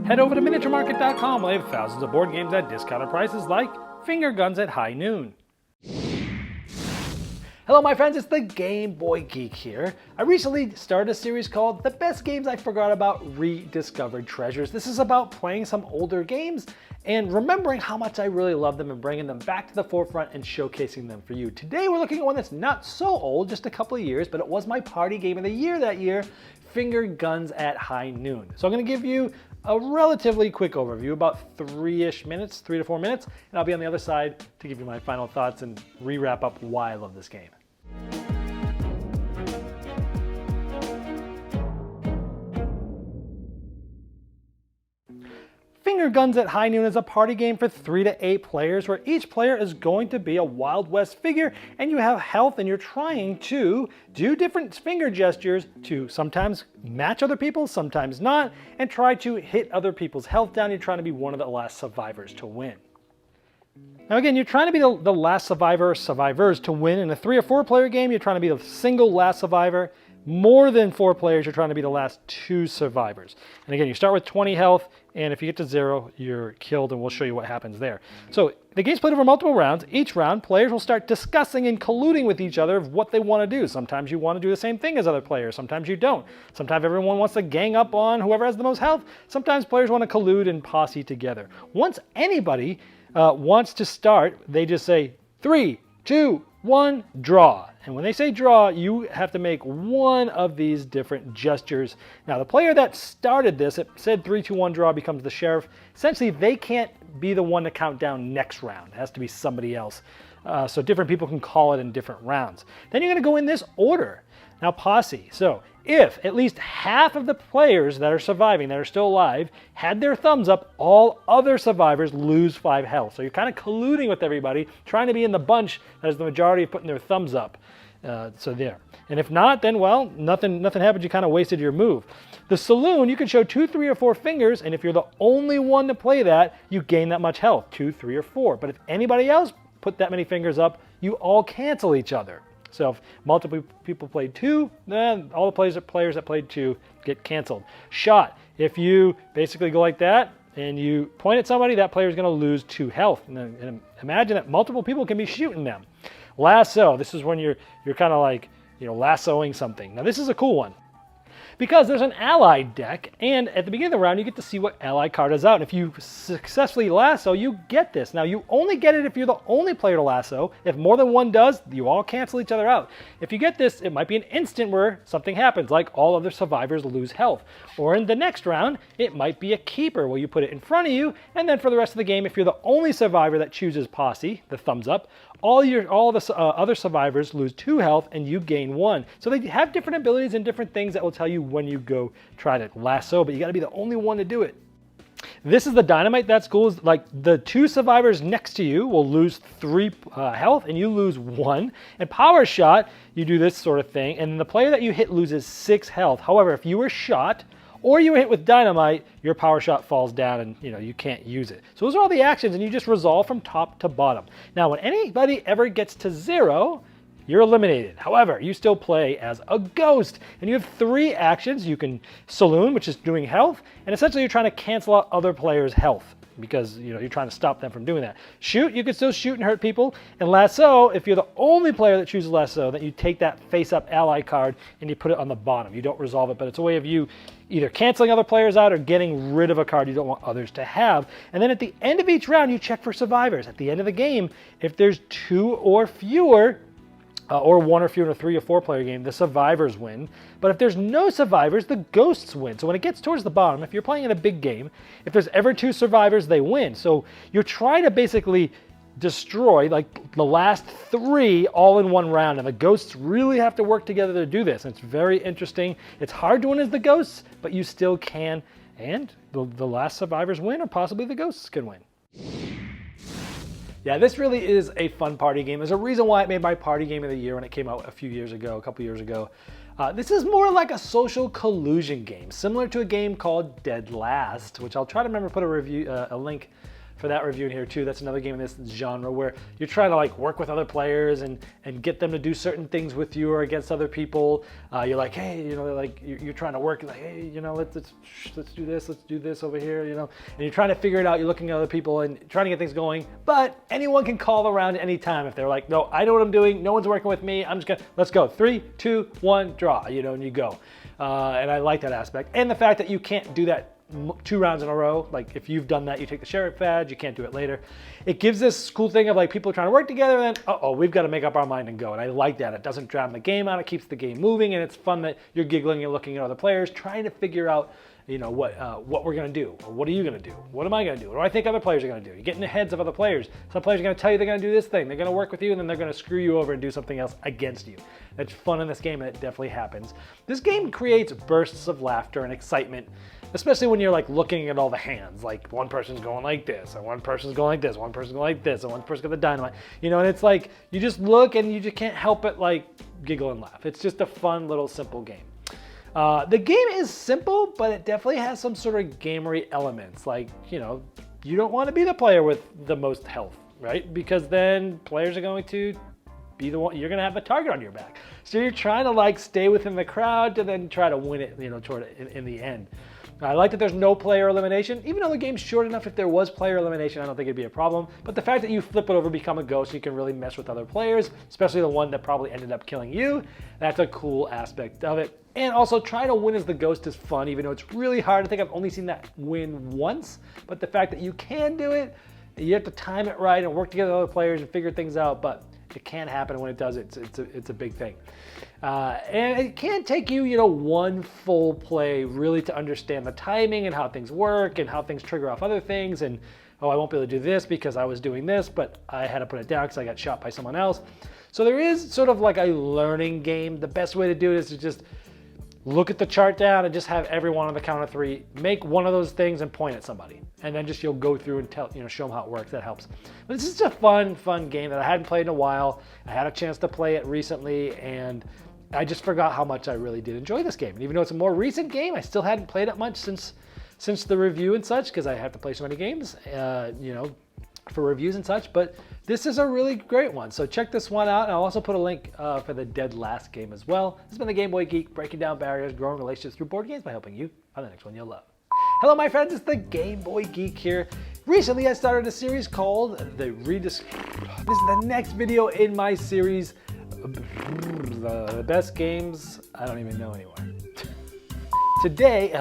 Head over to miniaturemarket.com where they have thousands of board games at discounted prices like Finger Guns at High Noon. Hello my friends, it's the Game Boy Geek here. I recently started a series called The Best Games I Forgot About Rediscovered Treasures. This is about playing some older games and remembering how much I really love them and bringing them back to the forefront and showcasing them for you. Today we're looking at one that's not so old, just a couple of years, but it was my party game of the year that year, Finger Guns at High Noon. So I'm going to give you a relatively quick overview, about 3 to 4 minutes, and I'll be on the other side to give you my final thoughts and re-wrap up why I love this game. Finger Guns at High Noon is a party game for 3 to 8 players where each player is going to be a Wild West figure and you have health and you're trying to do different finger gestures to sometimes match other people, sometimes not, and try to hit other people's health down. You're trying to be one of the last survivors to win. Now again, you're trying to be the last survivor or survivors to win. In a 3 or 4 player game, you're trying to be the single last survivor. More than 4 players, you're trying to be the last 2 survivors. And again, you start with 20 health, and if you get to 0, you're killed, and we'll show you what happens there. So the game's played over multiple rounds. Each round, players will start discussing and colluding with each other of what they want to do. Sometimes you want to do the same thing as other players. Sometimes you don't. Sometimes everyone wants to gang up on whoever has the most health. Sometimes players want to collude and posse together. Once anybody wants to start, they just say 3, 2, 1, draw. And when they say draw, you have to make one of these different gestures. Now, the player that started this, it said 3, 2, 1, draw, becomes the sheriff. Essentially, they can't be the one to count down next round. It has to be somebody else. So different people can call it in different rounds. Then you're going to go in this order. Now, posse. So if at least half of the players that are surviving, that are still alive, had their thumbs up, all other survivors lose 5 health. So you're kind of colluding with everybody, trying to be in the bunch that is the majority of putting their thumbs up. So there. And if not, then well, nothing happened. You kind of wasted your move. The saloon, you can show 2, 3, or 4 fingers, and if you're the only one to play that, you gain that much health, 2, 3, or 4. But if anybody else put that many fingers up, you all cancel each other. So if multiple people played 2, then all the players that played 2 get canceled. Shot. If you basically go like that and you point at somebody, that player is going to lose 2 health. And imagine that multiple people can be shooting them. Lasso. This is when you're kind of like, lassoing something. Now this is a cool one, because there's an allied deck, and at the beginning of the round you get to see what allied card is out, and if you successfully lasso, you get this. Now you only get it if you're the only player to lasso. If more than one does, you all cancel each other out. If you get this, it might be an instant where something happens, like all other survivors lose health. Or in the next round, it might be a keeper where you put it in front of you, and then for the rest of the game, if you're the only survivor that chooses posse, the thumbs up, all the other survivors lose 2 health and you gain 1. So they have different abilities and different things that will tell you when you go try to lasso, but you got to be the only one to do it. This is the dynamite. That's cool. Is like the 2 survivors next to you will lose 3 health and you lose 1. And power shot, you do this sort of thing, and the player that you hit loses 6 health. However, if you were shot or you were hit with dynamite, your power shot falls down and you can't use it. So those are all the actions, and you just resolve from top to bottom. Now, when anybody ever gets to 0, you're eliminated. However, you still play as a ghost, and you have 3 actions. You can saloon, which is doing health, and essentially you're trying to cancel out other players' health, because you're trying to stop them from doing that. Shoot, you can still shoot and hurt people. And lasso, if you're the only player that chooses lasso, then you take that face-up ally card and you put it on the bottom. You don't resolve it, but it's a way of you either canceling other players out or getting rid of a card you don't want others to have. And then at the end of each round, you check for survivors. At the end of the game, if there's 2 or fewer, or 1 or fewer in a 3 or 4 player game, the survivors win. But if there's no survivors, the ghosts win. So when it gets towards the bottom, if you're playing in a big game, if there's ever 2 survivors, they win. So you're trying to basically destroy like the last 3 all in one round, and the ghosts really have to work together to do this. And it's very interesting. It's hard to win as the ghosts, but you still can, and the last survivors win, or possibly the ghosts can win. Yeah, this really is a fun party game. There's a reason why it made my party game of the year when it came out a couple years ago. This is more like a social collusion game, similar to a game called Dead Last, which I'll try to remember to put a link for that review in here too. That's another game in this genre where you're trying to like work with other players and get them to do certain things with you or against other people. You're like, hey, you know, like you're trying to work, like, hey, you know, let's do this over here, you know, and you're trying to figure it out. You're looking at other people and trying to get things going, but anyone can call around at any time if they're like, no, I know what I'm doing. No one's working with me. I'm just gonna, let's go. 3, 2, 1, draw, you know, and you go. And I like that aspect. And the fact that you can't do that 2 rounds in a row. Like if you've done that, you take the sheriff badge, you can't do it later. It gives this cool thing of like people trying to work together and then, uh-oh, we've got to make up our mind and go. And I like that. It doesn't drown the game out. It keeps the game moving, and it's fun that you're giggling and looking at other players, trying to figure out, you know, what we're going to do. Or what are you going to do? What am I going to do? What do I think other players are going to do? You get in the heads of other players. Some players are going to tell you they're going to do this thing. They're going to work with you, and then they're going to screw you over and do something else against you. That's fun in this game, and it definitely happens. This game creates bursts of laughter and excitement, especially when you're like looking at all the hands. Like one person's going like this, and one person's going like this, one person's going like this, and one person's got the dynamite. You know, and it's like you just look and you just can't help but like giggle and laugh. It's just a fun little simple game. The game is simple, but it definitely has some sort of gamery elements. Like, you know, you don't want to be the player with the most health, right? Because then players are going to be the one, you're going to have a target on your back. So you're trying to like stay within the crowd to then try to win it, you know, toward in the end. I like that there's no player elimination. Even though the game's short enough, if there was player elimination, I don't think it'd be a problem. But the fact that you flip it over, become a ghost, you can really mess with other players, especially the one that probably ended up killing you. That's a cool aspect of it. And also, trying to win as the ghost is fun, even though it's really hard. I think I've only seen that win once. But the fact that you can do it, you have to time it right and work together with other players and figure things out. But it can happen. When it does, it's a big thing. And it can take you, you know, one full play really to understand the timing and how things work and how things trigger off other things. And, oh, I won't be able to do this because I was doing this, but I had to put it down because I got shot by someone else. So there is sort of like a learning game. The best way to do it is to just look at the chart down and just have everyone on the count of 3 make one of those things and point at somebody, and then just you'll go through and tell, you know, show them how it works. That helps. But it's just a fun game that I hadn't played in a while. I had a chance to play it recently, and I just forgot how much I really did enjoy this game. And even though it's a more recent game, I still hadn't played it much since the review and such, because I have to play so many games, you know, for reviews and such. But this is a really great one. So check this one out. And I'll also put a link for the Dead Last game as well. This has been the Game Boy Geek, breaking down barriers, growing relationships through board games by helping you on the next one you'll love. Hello, my friends. It's the Game Boy Geek here. Recently, I started a series called the Rediscovered. This is the next video in my series, the best games I don't even know anymore. Today,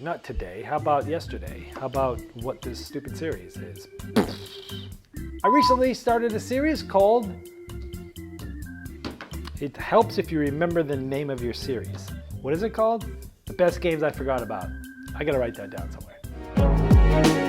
not today, how about yesterday? How about what this stupid series is? I recently started a series called, it helps if you remember the name of your series. What is it called? The best games I forgot about. I gotta write that down somewhere.